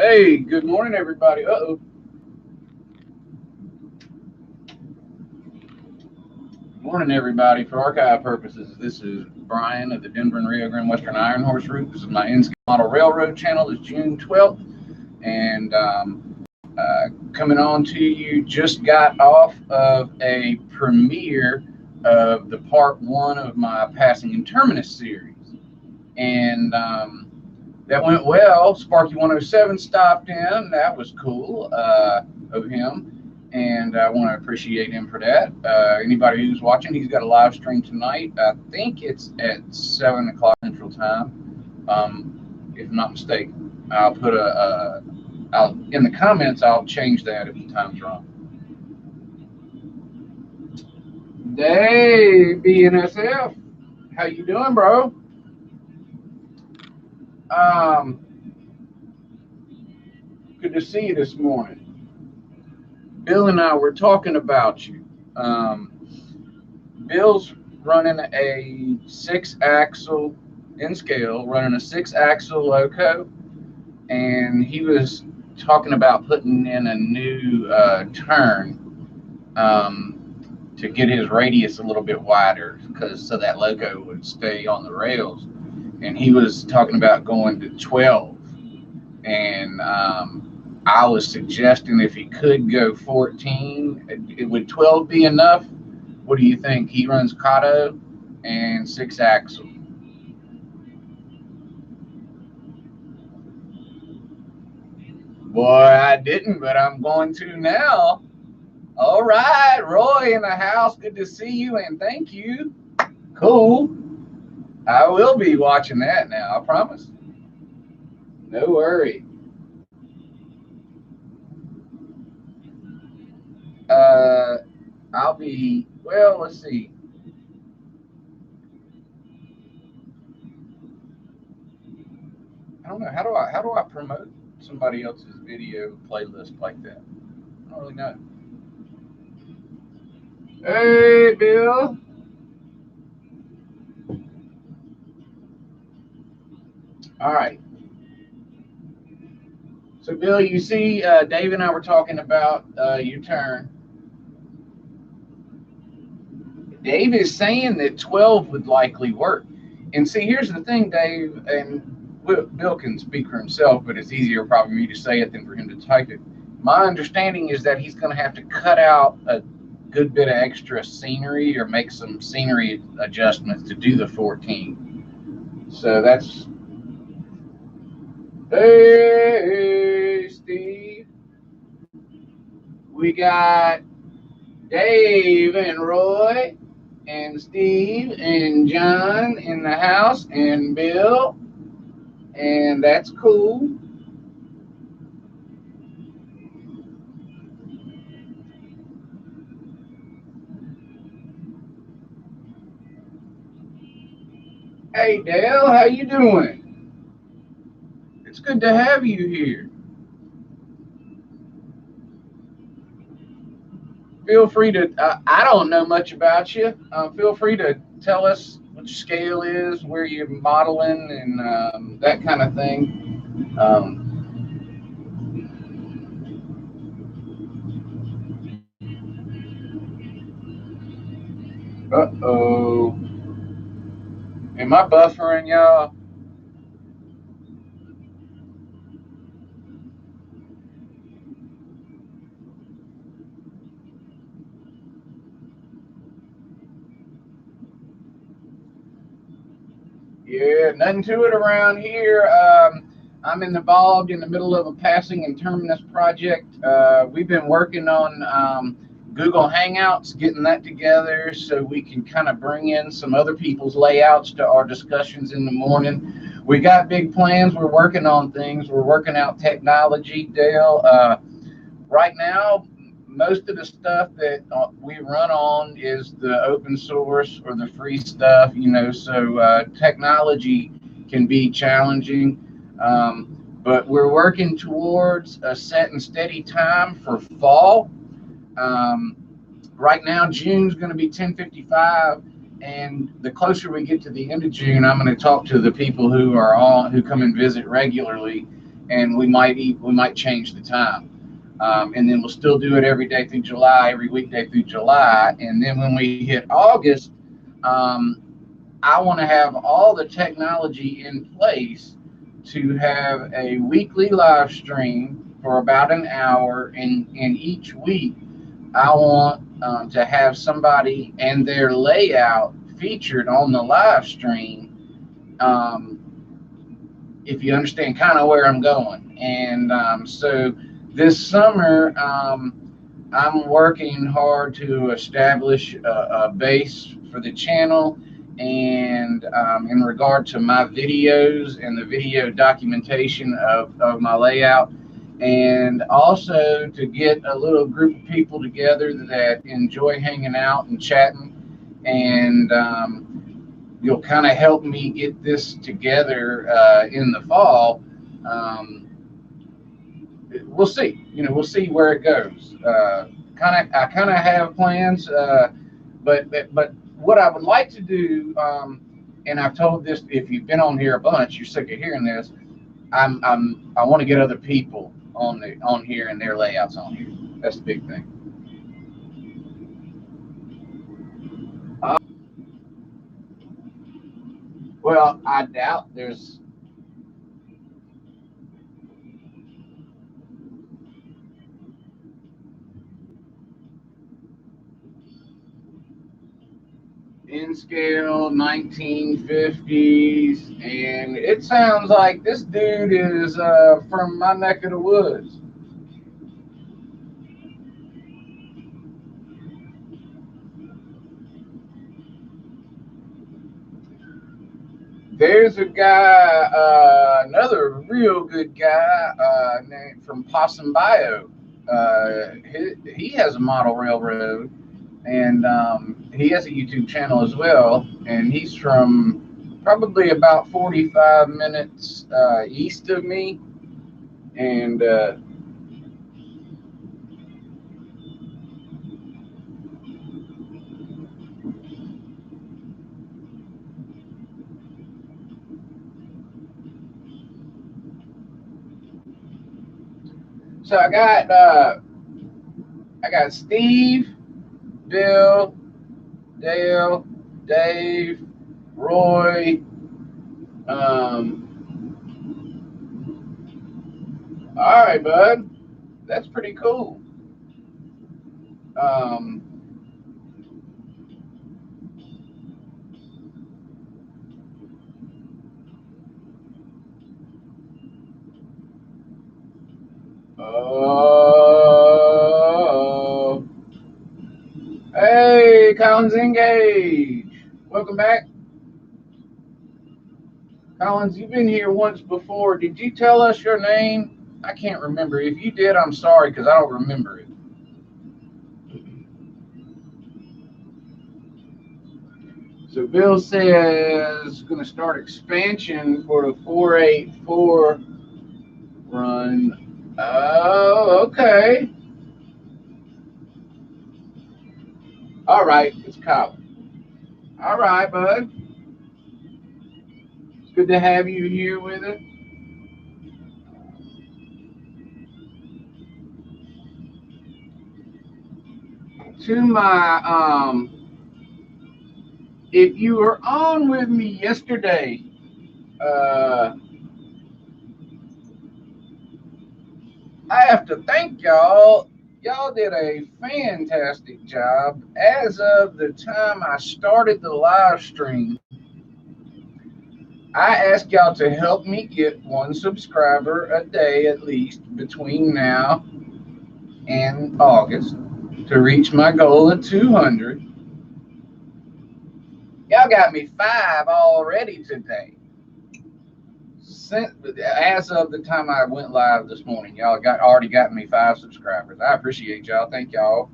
Hey, good morning, everybody. Uh-oh. Good morning, everybody. For archive purposes, this is Brian of the Denver and Rio Grande Western Iron Horse Route. This is my in-scale model railroad channel. It's June 12th, and coming on to you, just got off of a premiere of the part one of my Passing in Terminus series, and that went well. Sparky 107 stopped in. That was cool of him. And I want to appreciate him for that. Anybody who's watching, he's got a live stream tonight. I think it's at 7 o'clock Central Time, if I'm not mistaken. I'll put I'll in the comments, I'll change that if the time's wrong. Hey, BNSF. How you doing, bro? Good to see you this morning. Bill and I were talking about you. Bill's running a 6-axle in scale, running a 6-axle loco, and he was talking about putting in a new turn to get his radius a little bit wider, so that loco would stay on the rails. And he was talking about going to 12, and I was suggesting if he could go 14, would 12 be enough? What do you think? He runs Kato and 6-axle. Boy, I didn't, but I'm going to now. All right, Roy in the house. Good to see you, and thank you. Cool. I will be watching that now, I promise. No worry. I'll be, well, let's see. I don't know. How do I promote somebody else's video playlist like that? I don't really know. Hey, Bill. All right. So, Bill, you see, Dave and I were talking about your turn. Dave is saying that 12 would likely work. And see, here's the thing, Dave, and Bill can speak for himself, but it's easier probably for me to say it than for him to type it. My understanding is that he's going to have to cut out a good bit of extra scenery or make some scenery adjustments to do the 14. So that's... Hey, Steve. We got Dave and Roy and Steve and John in the house and Bill, and that's cool. Hey Dale, how you doing? It's good to have you here. Feel free to, I don't know much about you. Feel free to tell us what your scale is, where you're modeling, and that kind of thing. Uh-oh. Am I buffering, y'all? Yeah, nothing to it around here. I'm involved in the middle of a passing and terminus project. We've been working on Google Hangouts, getting that together so we can kind of bring in some other people's layouts to our discussions in the morning. We got big plans. We're working on things. We're working out technology, Dale. Right now, most of the stuff that we run on is the open source or the free stuff, so technology can be challenging. But we're working towards a set and steady time for fall. Right now, June's going to be 10:55, and the closer we get to the end of June, I'm going to talk to the people who come and visit regularly, and we might change the time. And then we'll still do it every day through July, every weekday through July. And then when we hit August, I want to have all the technology in place to have a weekly live stream for about an hour. And each week, I want to have somebody and their layout featured on the live stream. If you understand kind of where I'm going. And so this summer, I'm working hard to establish a base for the channel, and in regard to my videos and the video documentation of my layout, and also to get a little group of people together that enjoy hanging out and chatting. And you'll kind of help me get this together in the fall. We'll see. We'll see where it goes. I kind of have plans, but what I would like to do, and I've told this, if you've been on here a bunch, you're sick of hearing this. I want to get other people on here and their layouts on here. That's the big thing. Well, I doubt there's. In scale 1950s, and it sounds like this dude is from my neck of the woods. There's a guy, another real good guy named from Possum Bio. He has a model railroad, and he has a YouTube channel as well, and he's from probably about 45 minutes east of me. And so I got Steve, Bill, Dale, Dave, Roy. All right, bud. That's pretty cool. Oh, hey, Collins Engage. Welcome back. Collins, you've been here once before. Did you tell us your name? I can't remember. If you did, I'm sorry, because I don't remember it. So Bill says going to start expansion for the 484 run. Oh, okay. All right, it's Colin. All right, bud. It's good to have you here with us. To my if you were on with me yesterday, I have to thank y'all. Y'all did a fantastic job. As of the time I started the live stream, I asked y'all to help me get one subscriber a day at least between now and August to reach my goal of 200. Y'all got me 5 already today. As of the time I went live this morning, y'all already got me 5 subscribers. I appreciate y'all. Thank y'all.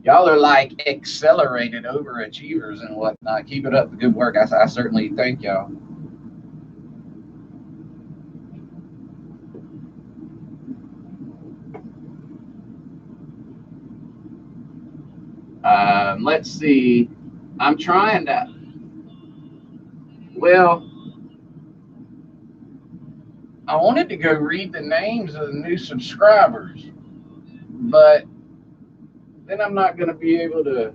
Y'all are like accelerated overachievers and whatnot. Keep it up, the good work. I certainly thank y'all. Let's see. I'm trying to. Well, I wanted to go read the names of the new subscribers, but then I'm not going to be able to.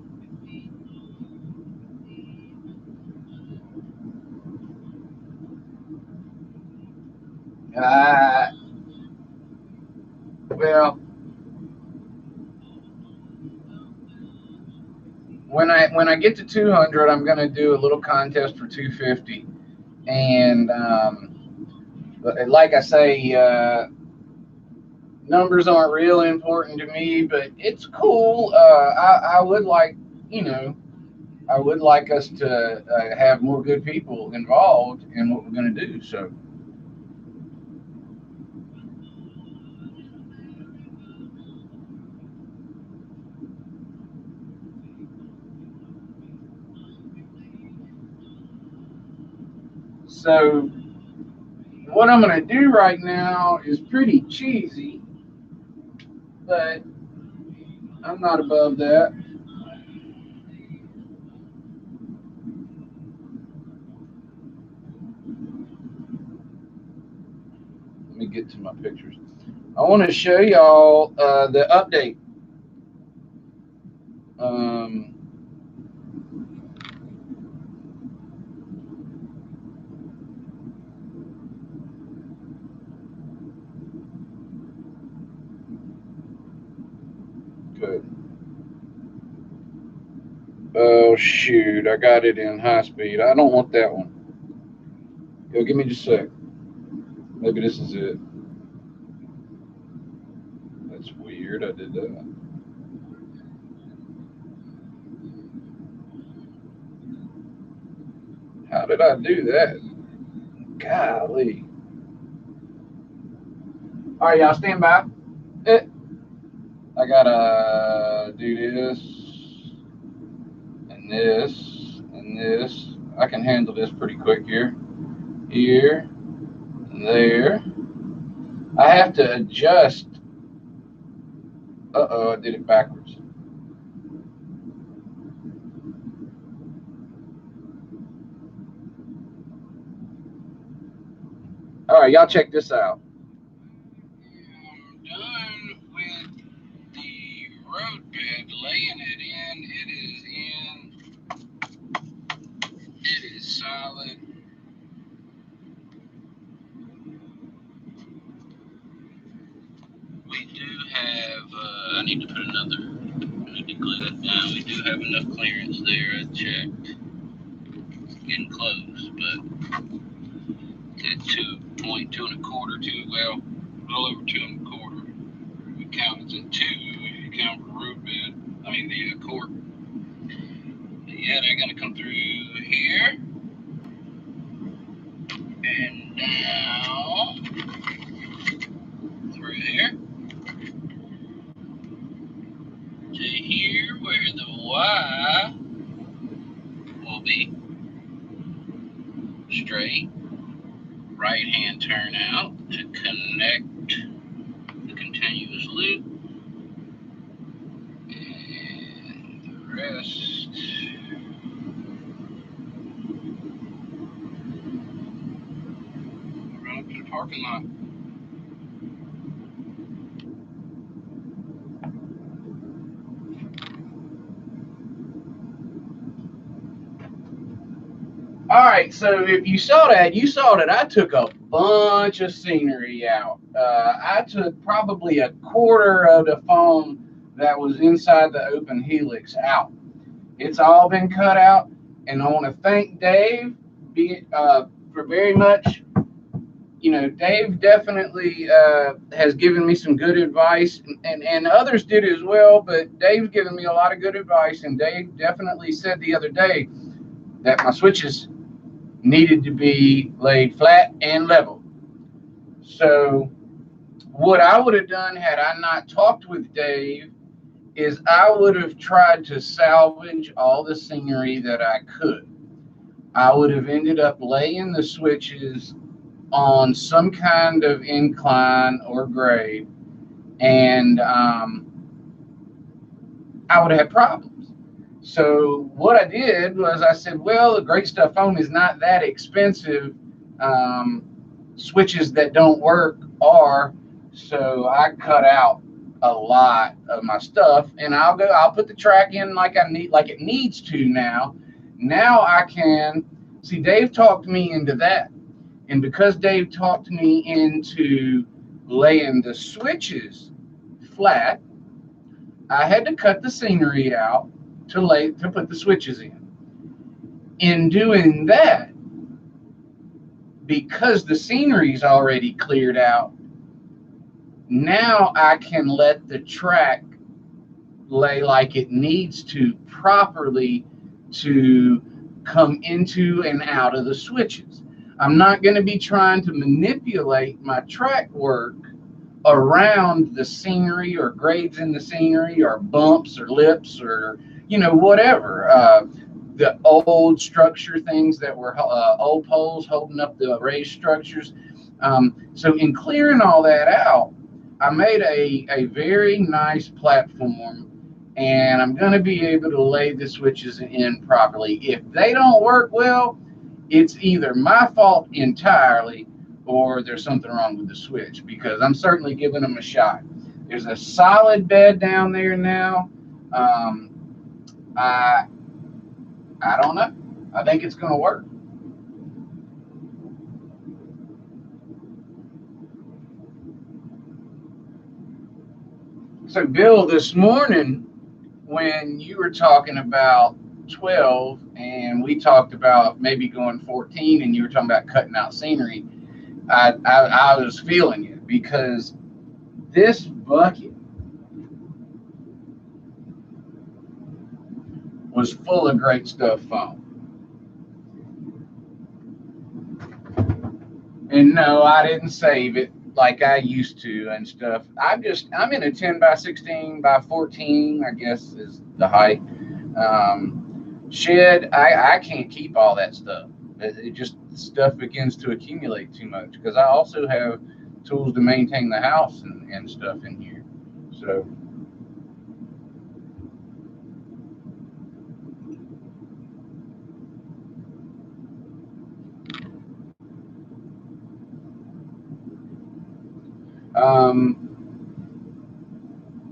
Well, when I get to 200, I'm going to do a little contest for 250, and like I say, numbers aren't real important to me, but it's cool. I would like, I would like us to have more good people involved in what we're going to do. So what I'm going to do right now is pretty cheesy, but I'm not above that. Let me get to my pictures. I want to show y'all the update. Good. Oh, shoot. I got it in high speed. I don't want that one. Yo, give me just a sec. Maybe this is it. That's weird. I did that. How did I do that? Golly. All right, y'all stand by. I gotta do this and this and this. I can handle this pretty quick here. Here and there. I have to adjust. Uh-oh, I did it backwards. All right, y'all check this out. I'm done with the road bed, laying it in. It is solid. We do have, I need to put another, I need to glue that down. We do have enough clearance there, I checked. It's getting close, but at 2.2 1/4, well, a little over 2 1/4. We count it's at 2 if you count the road bed, I mean the court. But yeah, they're gonna come through here. And now through here to here where the Y will be straight. Right hand turn out to connect the continuous loop. And the rest run up to the parking lot. All right, so if you saw that I took a bunch of scenery out. I took probably 1/4 of the foam that was inside the open helix out. It's all been cut out, and I want to thank Dave for very much. Dave definitely has given me some good advice, and others did as well, but Dave's given me a lot of good advice, and Dave definitely said the other day that my switches needed to be laid flat and level. So what I would have done had I not talked with Dave is I would have tried to salvage all the scenery that I could. I would have ended up laying the switches on some kind of incline or grade, and I would have had problems. So what I did was I said, well, the great stuff foam is not that expensive. switches that don't work are. So I cut out a lot of my stuff, and I'll put the track in like it needs to now. Now I can see. Dave talked me into that, and because Dave talked me into laying the switches flat, I had to cut the scenery out to put the switches in. In doing that, because the scenery's already cleared out, now I can let the track lay like it needs to properly to come into and out of the switches. I'm not going to be trying to manipulate my track work around the scenery or grades in the scenery or bumps or lips or, whatever. The old structure things that were old poles holding up the raised structures. So in clearing all that out, I made a very nice platform, and I'm going to be able to lay the switches in properly. If they don't work well, it's either my fault entirely or there's something wrong with the switch, because I'm certainly giving them a shot. There's a solid bed down there now. I don't know. I think it's going to work. So, Bill, this morning, when you were talking about 12 and we talked about maybe going 14 and you were talking about cutting out scenery, I was feeling you, because this bucket was full of great stuff foam. And no, I didn't save it like I used to and stuff. I'm in a 10 by 16 by 14, I guess is the height. Shed, I can't keep all that stuff. It just, stuff begins to accumulate too much, because I also have tools to maintain the house and stuff in here. So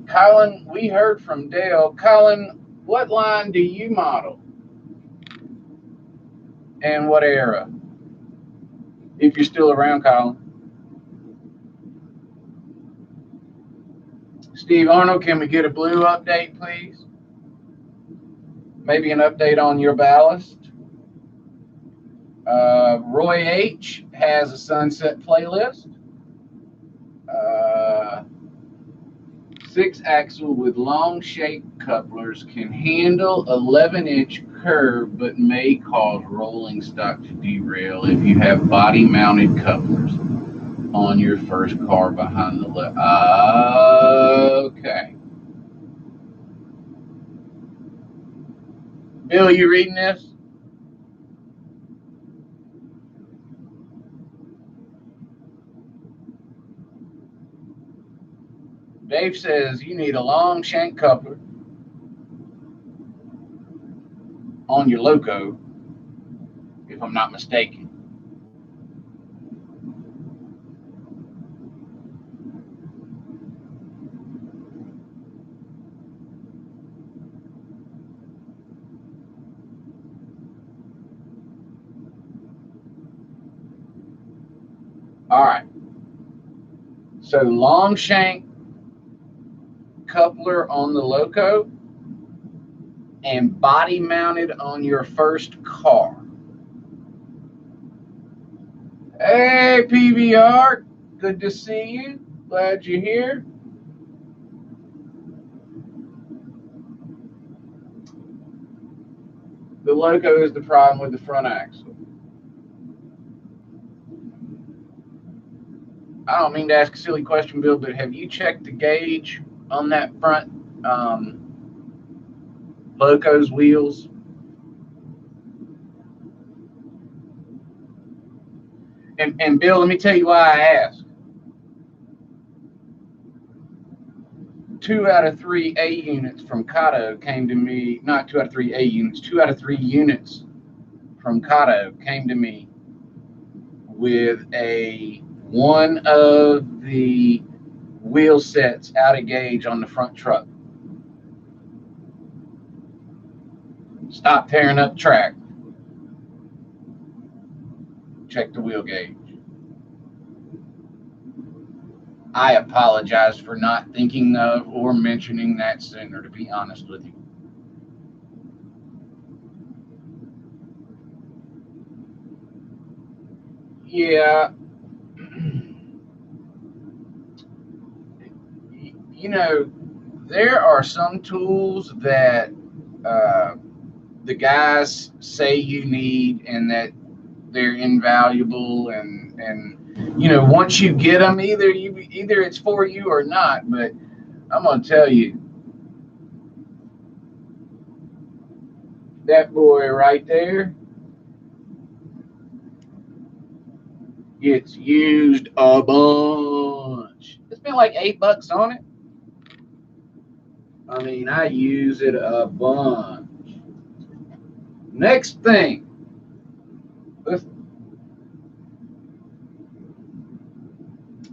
Colin, we heard from Dale. Colin, what line do you model? And what era? If you're still around, Colin. Steve Arnold, can we get a blue update, please? Maybe an update on your ballast. Roy H has a sunset playlist. 6-axle with long shape couplers can handle 11-inch curve, but may cause rolling stock to derail if you have body mounted couplers on your first car behind the left. Okay. Bill, you reading this? Dave says you need a long shank coupler on your loco, if I'm not mistaken. All right. So long shank coupler on the loco and body mounted on your first car. Hey, PBR, good to see you. Glad you're here. The loco is the problem with the front axle. I don't mean to ask a silly question, Bill, but have you checked the gauge on that front loco's wheels? And Bill, let me tell you why I asked. 2 out of 3 A units from Kato came to me, not 2 out of 3 A units, 2 out of 3 units from Kato came to me with one of the wheel sets out of gauge on the front truck. Stop tearing up track. Check the wheel gauge. I apologize for not thinking of or mentioning that sooner, to be honest with you. Yeah. You know, there are some tools that the guys say you need and that they're invaluable, and you know, once you get them, either it's for you or not. But I'm gonna tell you, that boy right there gets used a bunch. It's been like $8 on it. I mean, I use it a bunch. Next thing,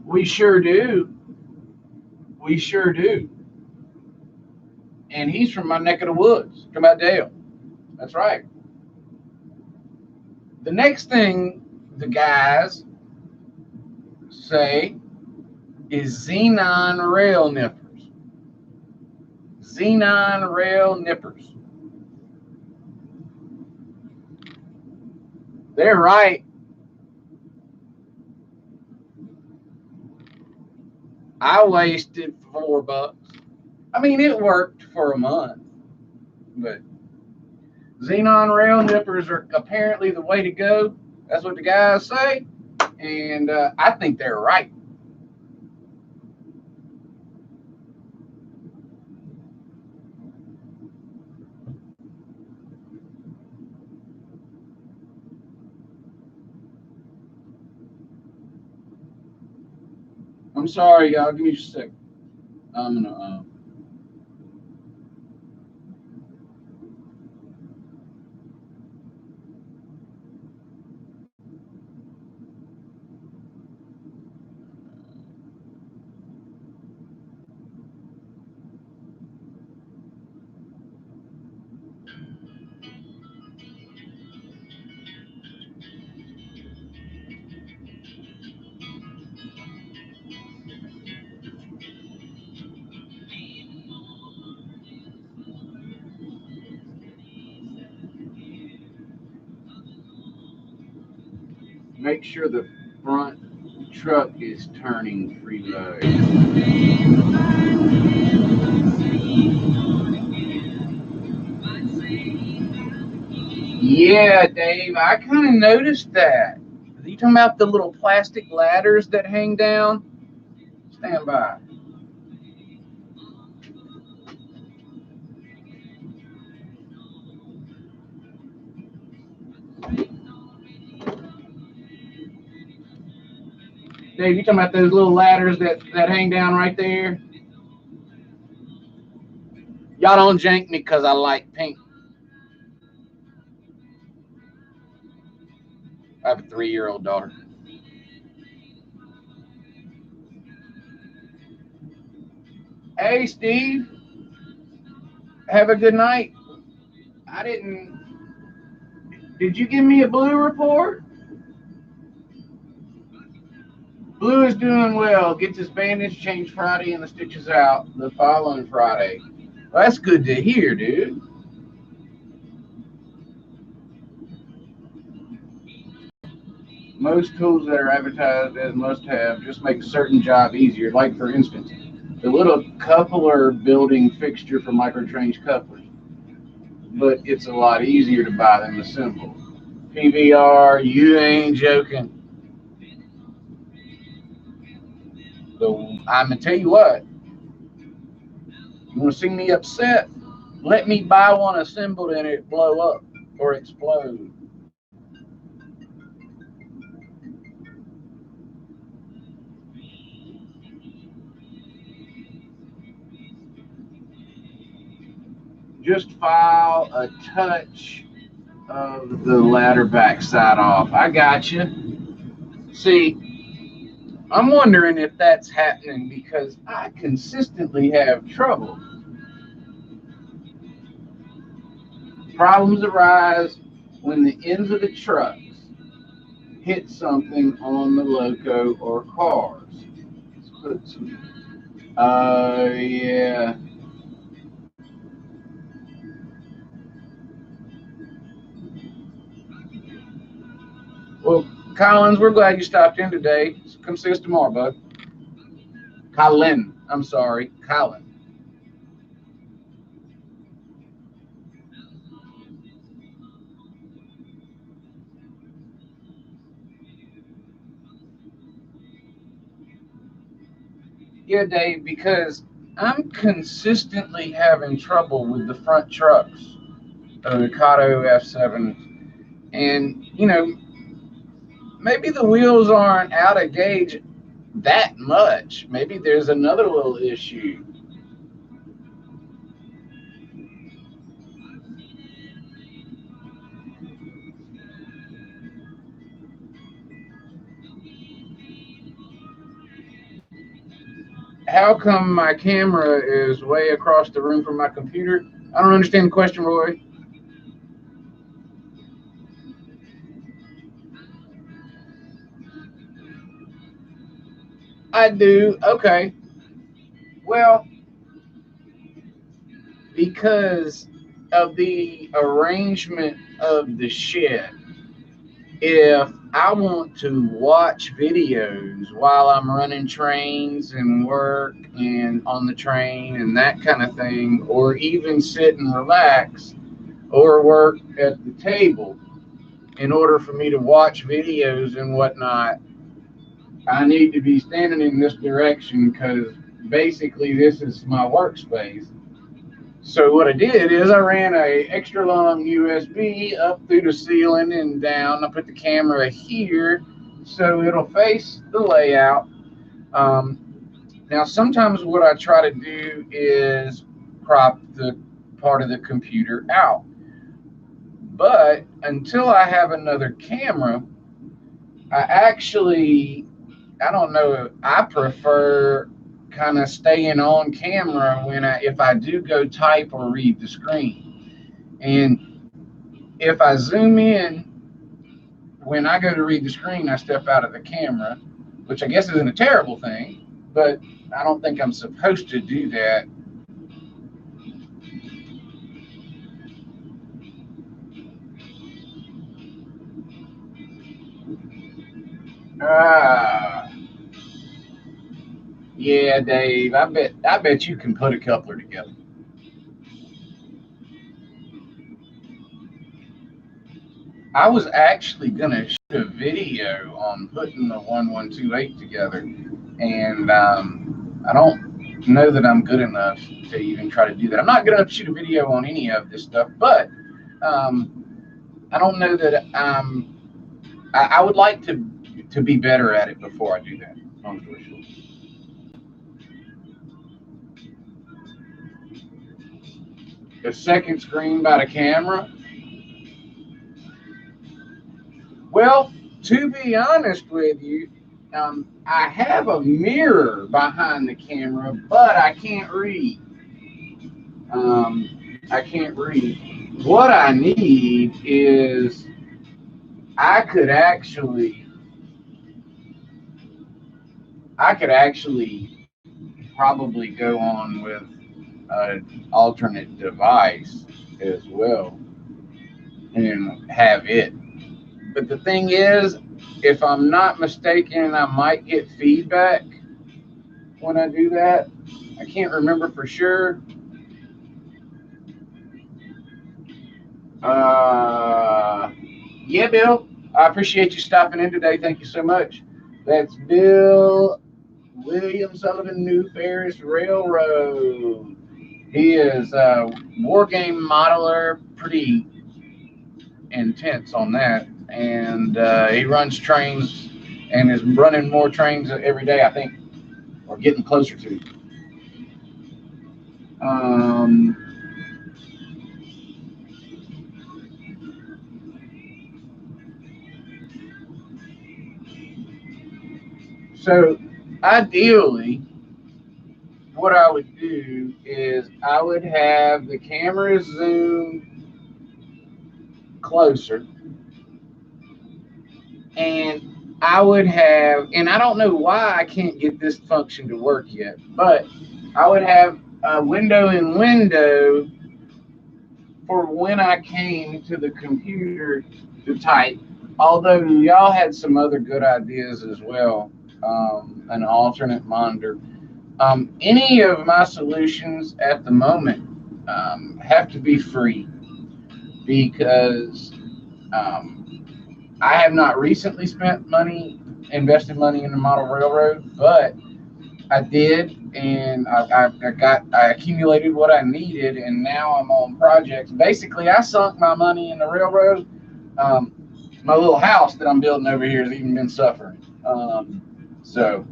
we sure do. We sure do. And he's from my neck of the woods. Come out, Dale. That's right. The next thing the guys say is xenon rail nippers. Xenon rail nippers. They're right. I wasted $4. I mean, it worked for a month, but xenon rail nippers are apparently the way to go. That's what the guys say, and I think they're right. I'm sorry, y'all. Give me just a second. I'm gonna. Make sure the front truck is turning freeload. Yeah, Dave, I kind of noticed that. Are you talking about the little plastic ladders that hang down? Stand by. Dave, you talking about those little ladders that hang down right there? Y'all don't jank me because I like pink. I have a 3-year-old daughter. Hey, Steve. Have a good night. I didn't. Did you give me a Blue report? Blue is doing well. Gets his bandage changed Friday and the stitches out the following Friday. Well, that's good to hear, dude. Most tools that are advertised as must-have just make a certain job easier. Like, for instance, the little coupler building fixture for microtrange couplers. But it's a lot easier to buy them assembled. PVR, you ain't joking. So I'm gonna tell you what. You want to see me upset? Let me buy one assembled and it blow up or explode. Just file a touch of the ladder backside off. I got you. See, I'm wondering if that's happening because I consistently have trouble. Problems arise when the ends of the trucks hit something on the loco or cars. Let's put some. Yeah. Well, Collins, we're glad you stopped in today. Come see us tomorrow, bud. Colin, I'm sorry, Colin. Yeah, Dave, because I'm consistently having trouble with the front trucks of the Kato F7. And, maybe the wheels aren't out of gauge that much. Maybe there's another little issue. How come my camera is way across the room from my computer? I don't understand the question, Roy. I do. Okay. Well, because of the arrangement of the shed, if I want to watch videos while I'm running trains and work and on the train and that kind of thing, or even sit and relax or work at the table, in order for me to watch videos and whatnot, I need to be standing in this direction because basically this is my workspace. So what I did is I ran a extra long USB up through the ceiling and down. I put the camera here so it'll face the layout. Um, Now sometimes what I try to do is crop the part of the computer out. But until I have another camera, I don't know, I prefer kind of staying on camera if I do go type or read the screen. And if I zoom in, when I go to read the screen, I step out of the camera, which I guess isn't a terrible thing, but I don't think I'm supposed to do that. Ah, yeah, Dave, I bet you can put a coupler together. I was actually gonna shoot a video on putting the 1128 together, and I don't know that I'm good enough to even try to do that. I'm not good enough to shoot a video on any of this stuff, but I don't know that I would like to be better at it before I do that. Long story short. The second screen by the camera. Well, to be honest with you, I have a mirror behind the camera, but I can't read. I can't read. What I need is I could actually, I could actually probably go on with an alternate device as well and have it. But the thing is, if I'm not mistaken, I might get feedback when I do that. I can't remember for sure. Uh, yeah, Bill. I appreciate you stopping in today. Thank you so much. That's Bill William Sullivan, New Ferris Railroad. He is a war game modeler, pretty intense on that, and he runs trains and is running more trains every day, I think, or getting closer to. Um, So ideally, what I would do is I would have the camera zoom closer, and I would have, and I don't know why I can't get this function to work yet, but I would have a window in window for when I came to the computer to type. Although y'all had some other good ideas as well, an alternate monitor. Any of my solutions at the moment have to be free because I have not recently invested money in the model railroad, but I did, and I accumulated what I needed, and now I'm on projects. Basically, I sunk my money in the railroad. Um, my little house that I'm building over here has even been suffering. So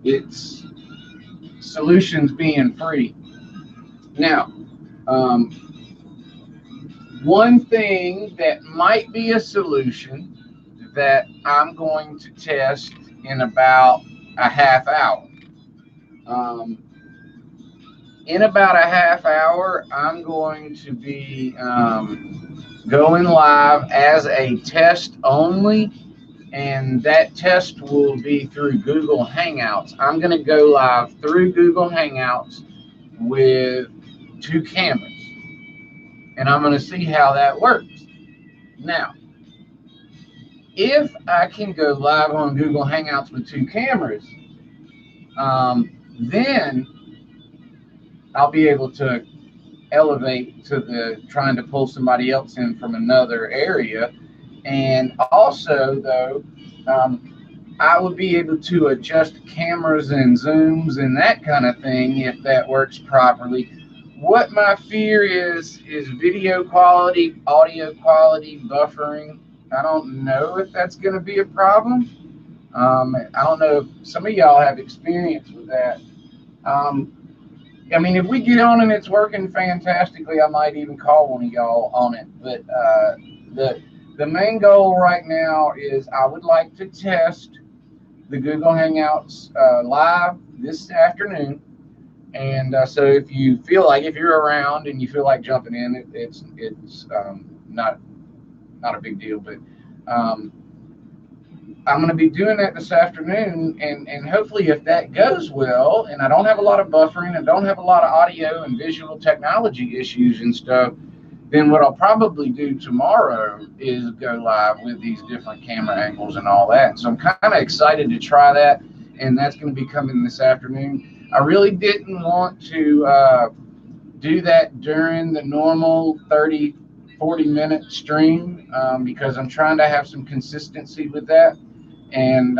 it's solutions being free. Now, um, one thing that might be a solution that I'm going to test in about a half hour. Um, in about a half hour, I'm going to be going live as a test only, and that test will be through Google Hangouts. I'm going to go live through Google Hangouts with 2 cameras, and I'm going to see how that works. Now, if I can go live on Google Hangouts with 2 cameras, then I'll be able to elevate to the trying to pull somebody else in from another area. And also, though, I would be able to adjust cameras and zooms and that kind of thing if that works properly. What my fear is video quality, audio quality, buffering. I don't know if that's going to be a problem. I don't know if some of y'all have experience with that. Um, I mean, if we get on and it's working fantastically, I might even call one of y'all on it. But the main goal right now is I would like to test the Google Hangouts live this afternoon. And so if you feel like, if you're around and you feel like jumping in, it's not a big deal. But I'm going to be doing that this afternoon, and hopefully if that goes well, and I don't have a lot of buffering and don't have a lot of audio and visual technology issues and stuff, then what I'll probably do tomorrow is go live with these different camera angles and all that. So I'm kind of excited to try that, and that's going to be coming this afternoon. I really didn't want to do that during the normal 30-40 minute stream because I'm trying to have some consistency with that. And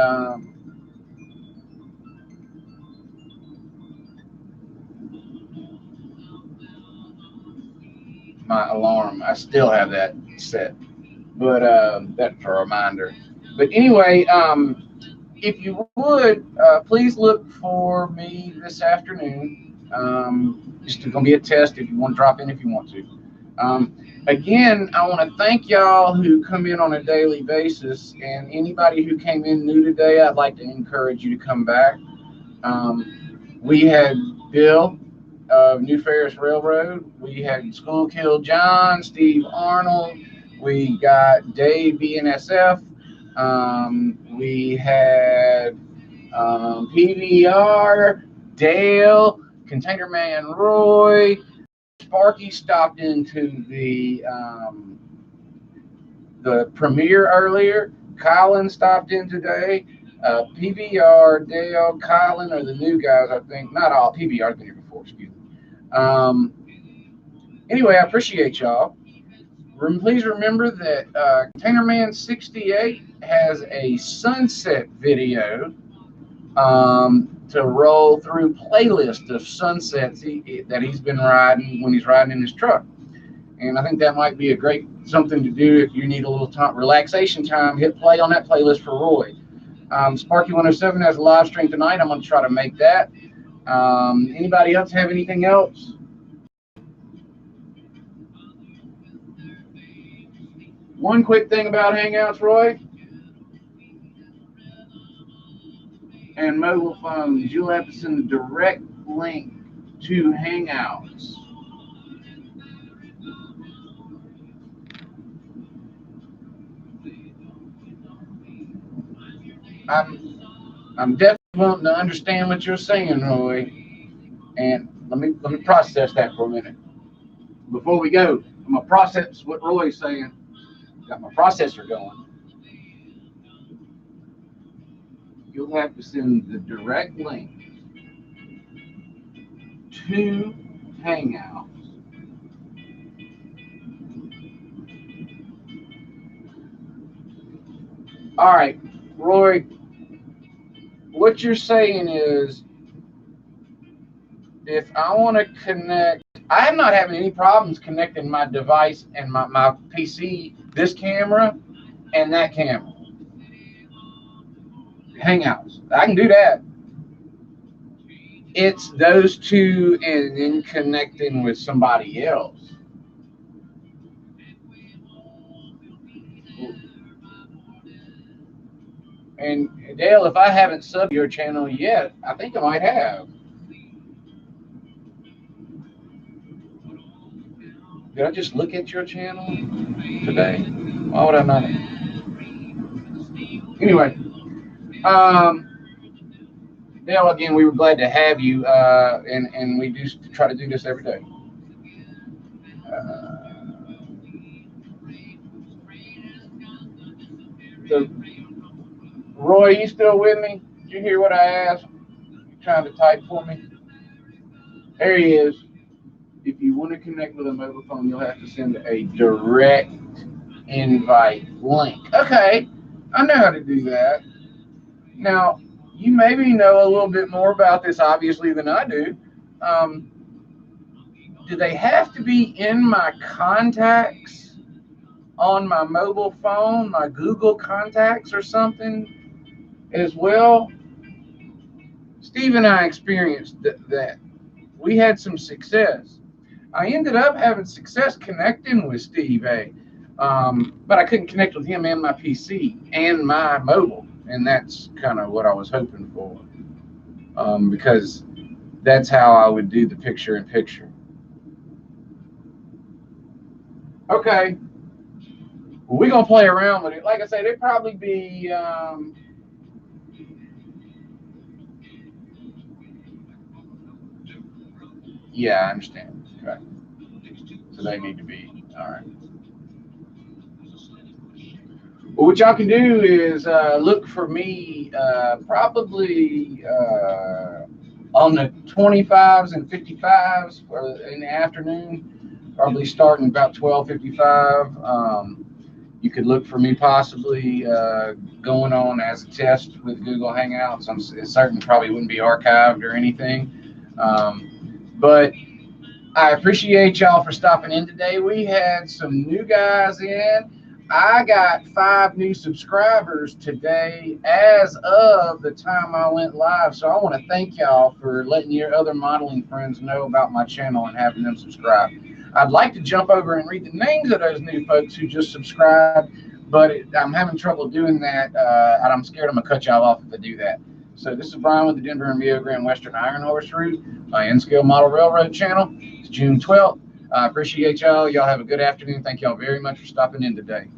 my alarm, I still have that set, but that's a reminder. But anyway, if you would, please look for me this afternoon. Just going to be a test if you want to drop in if you want to. Again, I want to thank y'all who come in on a daily basis, and anybody who came in new today, I'd like to encourage you to come back. We had Bill of New Ferris Railroad. We had School Kill John, Steve Arnold. We got Dave BNSF. We had PVR, Dale, Container Man Roy. Sparky stopped into the premiere earlier. Colin stopped in today. PBR, Dale, Colin are the new guys, I think. Not all. PBR's been here before, excuse me. Anyway, I appreciate y'all. Please remember that Container Man 68 has a sunset video to roll through playlist of sunsets that he's been riding when he's riding in his truck. And I think that might be a great something to do if you need a little time, relaxation time. Hit play on that playlist for Roy. Sparky 107 has a live stream tonight. I'm going to try to make that. Anybody else have anything else? One quick thing about Hangouts, Roy. and mobile phones, you'll have to send a direct link to Hangouts. I'm definitely wanting to understand what you're saying, Roy. And let me process that for a minute. Before we go, I'm gonna process what Roy's saying. Got my processor going. You'll have to send the direct link to Hangouts. All right, Roy, what you're saying is if I want to connect, I'm not having any problems connecting my device and my PC, this camera and that camera. Hangouts. I can do that. It's those two and then connecting with somebody else. And Dale, if I haven't subbed your channel yet, I think I might have. Did I just look at your channel today? Why would I not? Anyway, Dale, again, we were glad to have you, and we do try to do this every day. So, Roy, you still with me? Did you hear what I asked? You trying to type for me? There he is. If you want to connect with a mobile phone, you'll have to send a direct invite link. Okay, I know how to do that. Now, you maybe know a little bit more about this, obviously, than I do. Do they have to be in my contacts on my mobile phone, my Google contacts or something as well? Steve and I experienced that. We had some success. I ended up having success connecting with Steve A. But I couldn't connect with him and my PC and my mobile. And that's kind of what I was hoping for. Because that's how I would do the picture in picture. Okay. Well, we're going to play around with it. Like I said, it'd probably be... yeah, I understand. Okay. So they need to be... All right. Well, what y'all can do is look for me probably on the 25s and 55s in the afternoon, probably starting about 12:55. You could look for me possibly going on as a test with Google Hangouts. I'm certain probably wouldn't be archived or anything. But I appreciate y'all for stopping in today. We had some new guys in. I got 5 new subscribers today as of the time I went live. So I want to thank y'all for letting your other modeling friends know about my channel and having them subscribe. I'd like to jump over and read the names of those new folks who just subscribed, but I'm having trouble doing that, and I'm scared I'm going to cut y'all off if I do that. So this is Brian with the Denver and Rio Grande Western Iron Horse Route, my N-Scale Model Railroad channel. It's June 12th. I appreciate y'all. Y'all have a good afternoon. Thank y'all very much for stopping in today.